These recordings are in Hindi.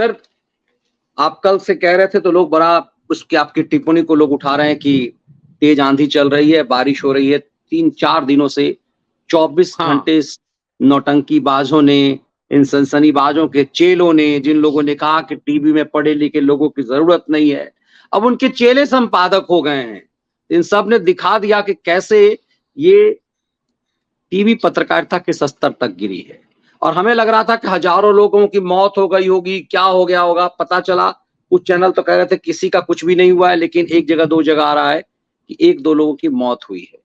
सर, आप कल से कह रहे थे तो लोग बड़ा उसकी आपकी टिप्पणी को लोग उठा रहे हैं कि तेज आंधी चल रही है, बारिश हो रही है। 3-4 दिनों से 24 हाँ। घंटे नौटंकीबाजों ने, इन सनसनीबाजों के चेलों ने, जिन लोगों ने कहा कि टीवी में पढ़े लिखे लोगों की जरूरत नहीं है, अब उनके चेले संपादक हो गए हैं। इन सब ने दिखा दिया कि कैसे ये टीवी पत्रकारिता किस स्तर तक गिरी है। और हमें लग रहा था कि हजारों लोगों की मौत हो गई होगी, क्या हो गया होगा। पता चला कुछ चैनल तो कह रहे थे किसी का कुछ भी नहीं हुआ है, लेकिन एक जगह 2 जगह आ रहा है कि 1-2 लोगों की मौत हुई है।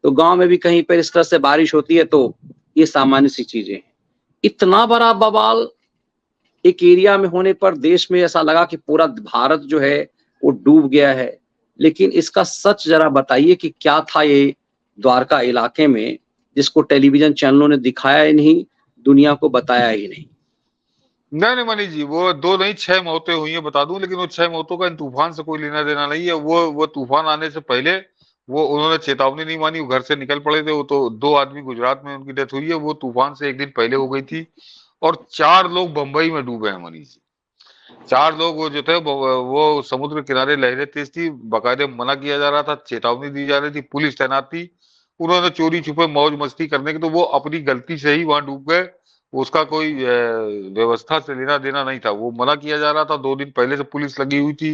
तो गांव में भी कहीं पर इस तरह से बारिश होती है तो ये सामान्य सी चीजें हैं। इतना बड़ा बवाल एक एरिया में होने पर देश में ऐसा लगा कि पूरा भारत जो है वो डूब गया है। लेकिन इसका सच जरा बताइए कि क्या था ये द्वारका इलाके में, जिसको टेलीविजन चैनलों ने दिखाया ही नहीं, दुनिया को बताया ही नहीं। नहीं मनीष जी, वो 2 नहीं 6 मौतें हुई है बता दूं, लेकिन वो 6 मौतों का इन तूफान से कोई लेना देना नहीं है। वो तूफान आने से पहले वो उन्होंने चेतावनी नहीं मानी, वो घर से निकल पड़े थे। वो तो 2 आदमी गुजरात में उनकी डेथ हुई है, वो तूफान से 1 दिन पहले हो गई थी। और 4 लोग बंबई में डूबे हैं मनीष जी। 4 लोग वो जो थे वो समुद्र किनारे, लहरें तेज थी, बाकायदे मना किया जा रहा था, चेतावनी दी जा रही थी, पुलिस तैनात थी। उन्होंने चोरी छुपे मौज मस्ती करने की, तो वो अपनी गलती से ही वहां डूब गए। उसका कोई व्यवस्था से लेना देना नहीं था। वो मना किया जा रहा था, 2 दिन पहले से पुलिस लगी हुई थी।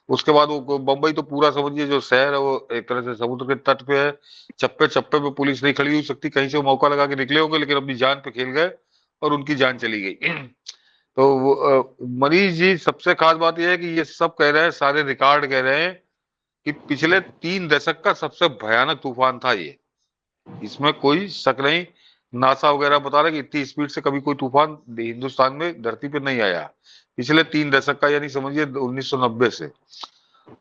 उसके बाद वो बंबई तो पूरा समझिए जो शहर है वो एक तरह से समुद्र के तट पे है। चप्पे चप्पे पे पुलिस नहीं खड़ी हो सकती, कहीं से वो मौका लगा के निकले होंगे, लेकिन अपनी जान पे खेल गए और उनकी जान चली गई। तो मनीष जी, सबसे खास बात यह है कि ये सब कह रहे हैं, सारे रिकॉर्ड कह रहे हैं कि पिछले 3 दशक का सबसे भयानक तूफान था ये। इसमें कोई शक नहीं। नासा वगैरह बता रहे कि इतनी स्पीड से कभी कोई तूफान हिंदुस्तान में धरती पे नहीं आया पिछले 3 दशक का, यानी समझिए 1990 से।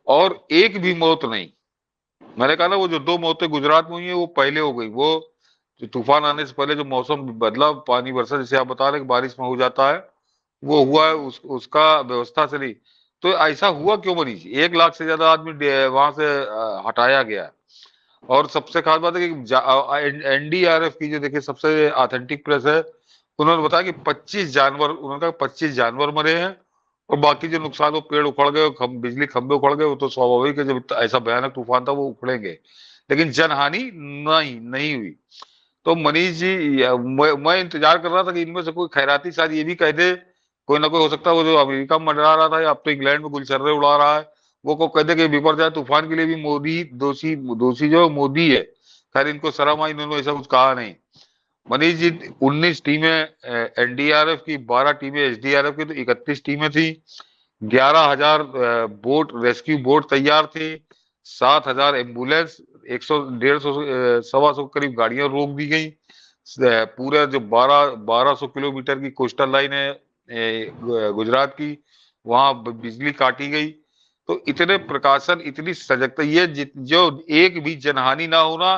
और एक भी मौत नहीं। मैंने कहा ना, वो जो 2 मौतें गुजरात में हुई है वो पहले हो गई। वो जो तूफान आने से पहले जो मौसम बदला, पानी बरसा, जैसे आप बता रहे कि बारिश में हो जाता है, वो हुआ है। उसका व्यवस्था से नहीं। तो ऐसा हुआ क्यों मनीष? 1 लाख से ज्यादा आदमी वहां से हटाया गया। और सबसे खास बात है कि एनडीआरएफ की जो देखिए सबसे ऑथेंटिक प्रेस है, उन्होंने बताया कि 25 जानवर, उन्होंने कहा 25 जानवर मरे हैं। और बाकी जो नुकसान, वो पेड़ उखड़ गए, बिजली खंभे उखड़ गए, वो तो स्वाभाविक है, जब ऐसा भयानक तूफान था वो उखड़ेंगे। लेकिन जनहानि नहीं हुई। तो मनीष जी, मैं इंतजार कर रहा था कि इनमें से कोई खैराती शायद ये भी कह दे, कोई ना कोई हो सकता है, वो जो अमेरिका में मंडरा रहा था या अब तो इंग्लैंड में गुलछर्रे उड़ा रहा है, वो को कह दे कि बिपरजॉय तूफान के लिए भी मोदी दोषी जो मोदी है। खैर, इनको शर्म आई, इन्होंने ऐसा कुछ कहा नहीं। मनीष जी, 19 टीमें एनडीआरएफ की, 12 टीमें एसडीआरएफ की, तो 31 टीमें थी। 11,000 बोट, रेस्क्यू बोट तैयार थी। 7,000 एम्बुलेंस, 100-150 125 करीब गाड़ियां रोक दी गई। पूरे जो 1200 किलोमीटर की कोस्टल लाइन है गुजरात की, वहां बिजली काटी गई। तो इतने प्रकाशन, इतनी सजगता, ये जो एक भी जनहानि ना होना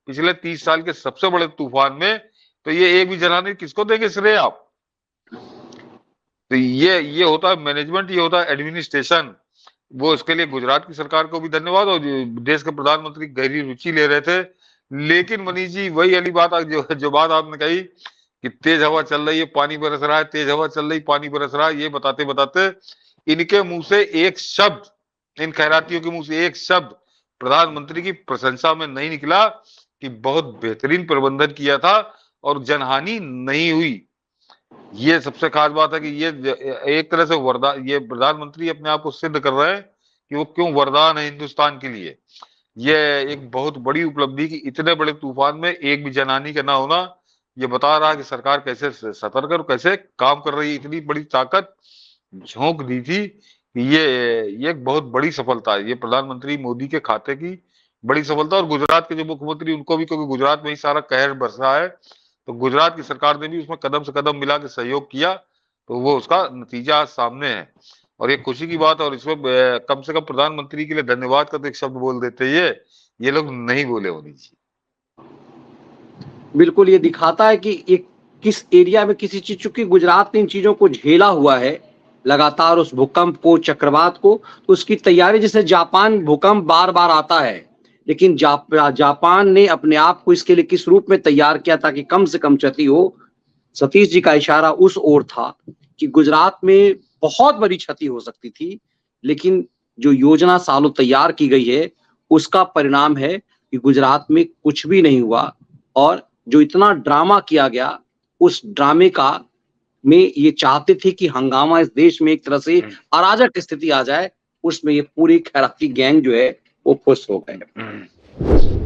पिछले 30 साल के सबसे बड़े तूफान में, तो ये एक भी जनहानि किसको देंगे श्रेय आप? तो ये होता है मैनेजमेंट, ये होता है एडमिनिस्ट्रेशन। वो इसके लिए गुजरात की सरकार को भी धन्यवाद, और देश के प्रधानमंत्री गहरी रुचि ले रहे थे। लेकिन मनीष जी, वही वाली बात जो बात आपने कही कि तेज हवा चल रही है, पानी बरस रहा है, तेज हवा चल रही, पानी बरस रहा है, ये बताते बताते इनके मुंह से एक शब्द, इन खैरातियों के मुंह से एक शब्द प्रधानमंत्री की प्रशंसा में नहीं निकला कि बहुत बेहतरीन प्रबंधन किया था और जनहानि नहीं हुई। ये सबसे खास बात है कि ये एक तरह से वरदान, ये प्रधानमंत्री अपने आप को सिद्ध कर रहे हैं कि वो क्यों वरदान है हिंदुस्तान के लिए। ये एक बहुत बड़ी उपलब्धि कि इतने बड़े तूफान में एक भी जनहानि का ना होना, ये बता रहा है कि सरकार कैसे सतर्क और कैसे काम कर रही है। इतनी बड़ी ताकत झोंक दी थी कि ये एक बहुत बड़ी सफलता है, ये प्रधानमंत्री मोदी के खाते की बड़ी सफलता। और गुजरात के जो मुख्यमंत्री, उनको भी, क्योंकि गुजरात में ही सारा कहर बरसा है, तो गुजरात की सरकार ने भी उसमें कदम से कदम मिला के सहयोग किया, तो वो उसका नतीजा सामने है। और ये खुशी की बात है। और इसमें कम से कम प्रधानमंत्री के लिए धन्यवाद का तो एक शब्द बोल देते, ये लोग नहीं बोले होनी चाहिए। बिल्कुल, ये दिखाता है कि एक किस एरिया में किसी चीज, चूंकि गुजरात ने इन चीजों को झेला हुआ है लगातार, उस भूकंप को, चक्रवात को, तो उसकी तैयारी, जैसे जापान भूकंप बार बार आता है, लेकिन जापान ने अपने आप को इसके लिए किस रूप में तैयार किया ताकि कम से कम क्षति हो। सतीश जी का इशारा उस ओर था कि गुजरात में बहुत बड़ी क्षति हो सकती थी, लेकिन जो योजना सालों तैयार की गई है, उसका परिणाम है कि गुजरात में कुछ भी नहीं हुआ और जो इतना ड्रामा किया गया, उस ड्रामे का में ये चाहते थे कि हंगामा इस देश में एक तरह से अराजक स्थिति आ जाए, उसमें ये पूरी खैराती गैंग जो है वो फुस हो गए।